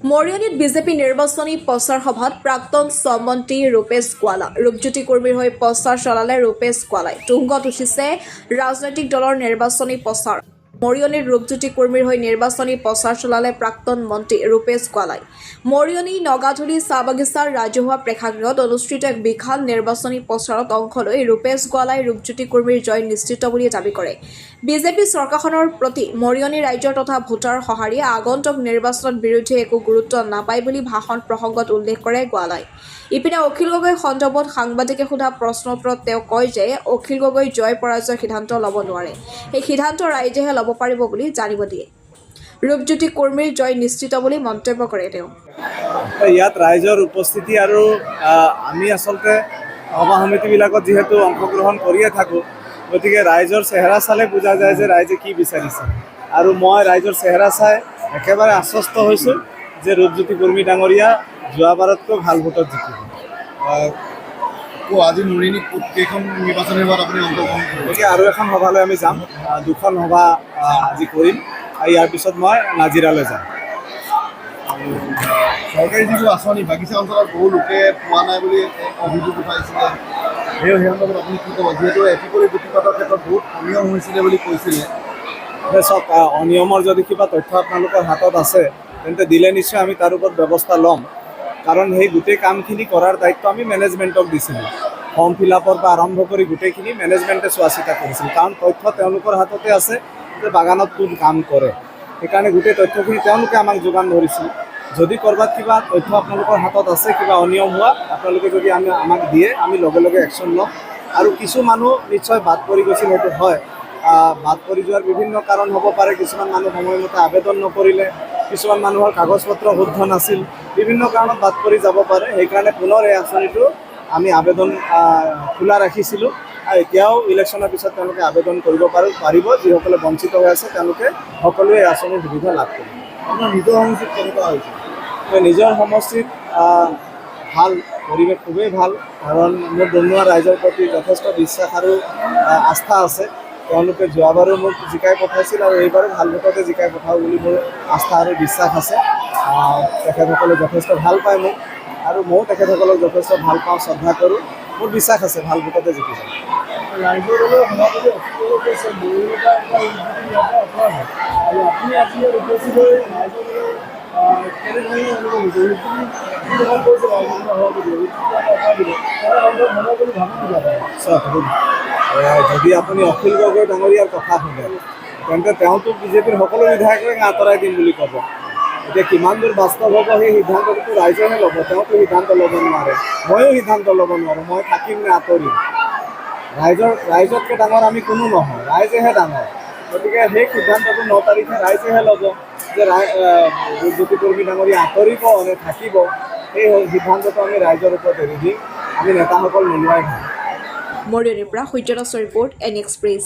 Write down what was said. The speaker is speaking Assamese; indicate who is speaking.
Speaker 1: মৰিয়নীত বিজেপি নিৰ্বাচনী প্ৰচাৰ সভাত প্ৰাক্তন শ্ৰমমন্ত্ৰী ৰূপেশ গোৱালা ৰূপজ্যোতি কৰ্মীৰ হৈ প্ৰচাৰ চলালে ৰূপেশ গোৱালাই তুংগত উঠিছে ৰাজনৈতিক দলৰ নিৰ্বাচনী প্ৰচাৰ মৰিয়নীৰ ৰূপজ্যোতি কৰ্মীৰ হৈ নিৰ্বাচনী প্ৰচাৰ চলালে প্ৰাক্তন মন্ত্ৰী ৰূপেশ গোৱালাই মৰিয়নী নগাধুলি চাহ বাগিচাৰ ৰাজহুৱা প্ৰেক্ষাগৃহত অনুষ্ঠিত এক বিশাল নিৰ্বাচনী প্ৰচাৰত অংশ লৈ ৰূপেশ গোৱালাই ৰূপজ্যোতি কৰ্মীৰ জয় নিশ্চিত বুলি দাবী কৰে বিজেপি চৰকাৰখনৰ প্ৰতি মৰিয়নী ৰাজ্যৰ তথা ভোটাৰ সঁহাৰিয়ে আগন্তুক নিৰ্বাচনত বিৰুদ্ধে একো গুৰুত্ব নাপায় বুলি ভাষণ প্ৰসংগত উল্লেখ কৰে গোৱালাই ইপিনে অখিল গগৈ সন্দৰ্ভত সাংবাদিকে সোধা প্ৰশ্নোত্তৰত তেওঁ কয় যে অখিল গগৈ জয় পৰাজয়ৰ সিদ্ধান্ত ল'ব নোৱাৰে এই সিদ্ধান্ত ৰাইজেহে ল'ব পাৰিব বুলি জানিব দিয়ে ৰূপজ্যোতি কৰ্মীৰ জয় নিশ্চিত বুলি মন্তব্য কৰে তেওঁ
Speaker 2: ইয়াত ৰাইজৰ উপস্থিতি আৰু আমি আচলতে সভা সমিতিবিলাকত যিহেতু অংশগ্ৰহণ কৰিয়ে থাকোঁ গতিকে ৰাইজৰ চেহেৰা চালে বুজা যায় যে ৰাইজে কি বিচাৰিছে আৰু মই ৰাইজৰ চেহেৰা চাই একেবাৰে আশ্বস্ত হৈছোঁ যে ৰূপজ্যোতি কৰ্মী ডাঙৰীয়া যোৱাবাৰতকৈ ভাল ভোটত জিকিব
Speaker 3: আজি মৰিয়নী কেইখন নিৰ্বাচনী সভাত আপুনি অংশগ্ৰহণ কৰিব
Speaker 2: গতিকে আৰু এখন সভালৈ আমি যাম দুখন সভা আজি কৰিম আৰু ইয়াৰ পিছত মই নাজিৰালৈ যাম
Speaker 3: চৰকাৰী যিবোৰ আঁচনি বাগিচা অঞ্চলত বহু লোকে পোৱা নাই বুলি অভিযোগ উঠাইছিলে সেই সন্দৰ্ভত আপুনি কি ক'ব যিহেতু এপিকৰি গুটিপাতৰ ক্ষেত্ৰত বহুত অনিয়ম হৈছিলে বুলি কৈছিলে
Speaker 2: চাওক অনিয়মৰ যদি কিবা তথ্য আপোনালোকৰ হাতত আছে তেন্তে দিলে নিশ্চয় আমি তাৰ ওপৰত ব্যৱস্থা ল'ম কাৰণ সেই গোটেই কামখিনি কৰাৰ দায়িত্ব আমি মেনেজমেণ্টক দিছিলোঁ ফৰ্ম ফিল আপৰ পৰা আৰম্ভ কৰি গোটেইখিনি মেনেজমেণ্টে চোৱা চিতা কৰিছিল কাৰণ তথ্য তেওঁলোকৰ হাততে আছে যে বাগানত কোন কাম কৰে সেইকাৰণে গোটেই তথ্যখিনি তেওঁলোকে আমাক যোগান ধৰিছিল যদি ক'ৰবাত কিবা তথ্য আপোনালোকৰ হাতত আছে কিবা অনিয়ম হোৱা আপোনালোকে যদি আমাক দিয়ে আমি লগে লগে একশ্যন ল'ম আৰু কিছু মানুহ নিশ্চয় বাদ পৰি গৈছিল সেইটো হয় বাদ পৰি যোৱাৰ বিভিন্ন কাৰণ হ'ব পাৰে কিছুমান মানুহ সময়মতে আবেদন নকৰিলে কিছুমান মানুহৰ কাগজ পত্ৰ শুদ্ধ নাছিল বিভিন্ন কাৰণত বাদ পৰি যাব পাৰে সেইকাৰণে পুনৰ এই আঁচনিটো আমি আবেদন খোলা ৰাখিছিলোঁ আৰু এতিয়াও ইলেকশ্যনৰ পিছত তেওঁলোকে আবেদন কৰিব পাৰিব যিসকলে বঞ্চিত হৈ আছে তেওঁলোকে সকলোৱে এই আঁচনিৰ সুবিধা লাভ কৰিব
Speaker 3: আপোনাৰ নিজৰ সমষ্টিত কেনেকুৱা হৈছে
Speaker 2: নিজৰ সমষ্টিত ভাল পৰিৱেশ খুবেই ভাল কাৰণ মোৰ বনোৱা ৰাইজৰ প্ৰতি যথেষ্ট বিশ্বাস আৰু আস্থা আছে তেওঁলোকে যোৱাবাৰো মোক জিকাই পঠাইছিল আৰু এইবাৰো ভাল ভোটতে জিকাই পঠাওঁ বুলি মোৰ আস্থা আৰু বিশ্বাস আছে তেখেতসকলে যথেষ্ট ভাল পায় মোক আৰু ময়ো তেখেতসকলক যথেষ্ট ভাল পাওঁ শ্ৰদ্ধা কৰোঁ মোৰ বিশ্বাস আছে ভাল ভোটতে জিকি যাম
Speaker 3: ৰাইজৰ দলৰ সভাপতি অখিল গগৈ কৈছে মৰিয়নীৰ পৰা আৰু আপুনি আজিয়ে উপস্থিত হৈ ৰাইজৰ কেনেধৰণে অনুভৱ হৈছে কৈছে ৰাইজৰ সভাপতি
Speaker 2: যদি আপুনি অখিল গগৈ ডাঙৰীয়াৰ কথা শুনে তেন্তে তেওঁতো বিজেপিৰ সকলো বিধায়কে আঁতৰাই দিম বুলি ক'ব এতিয়া কিমান দূৰ বাস্তৱ হ'ব সেই সিদ্ধান্তটো ৰাইজেহে ল'ব তেওঁতো সিদ্ধান্ত ল'ব নোৱাৰে ময়ো সিদ্ধান্ত ল'ব নোৱাৰোঁ মই থাকিম নে আঁতৰিম ৰাইজতকৈ ডাঙৰ আমি কোনো নহয় ৰাইজেহে ডাঙৰ গতিকে সেই সিদ্ধান্তটো 9 তাৰিখে ৰাইজেহে ল'ব যে ৰূপজ্যোতি কৰ্মী ডাঙৰীয়া আঁতৰিব নে থাকিব সেই সিদ্ধান্তটো আমি ৰাইজৰ ওপৰত এৰি দিম আমি নেতাসকল নোলোৱাই ভাল
Speaker 1: মৰিয়নীৰ পৰা সূৰ্য দাসৰ ৰিপৰ্ট এন এক্সপ্ৰেছ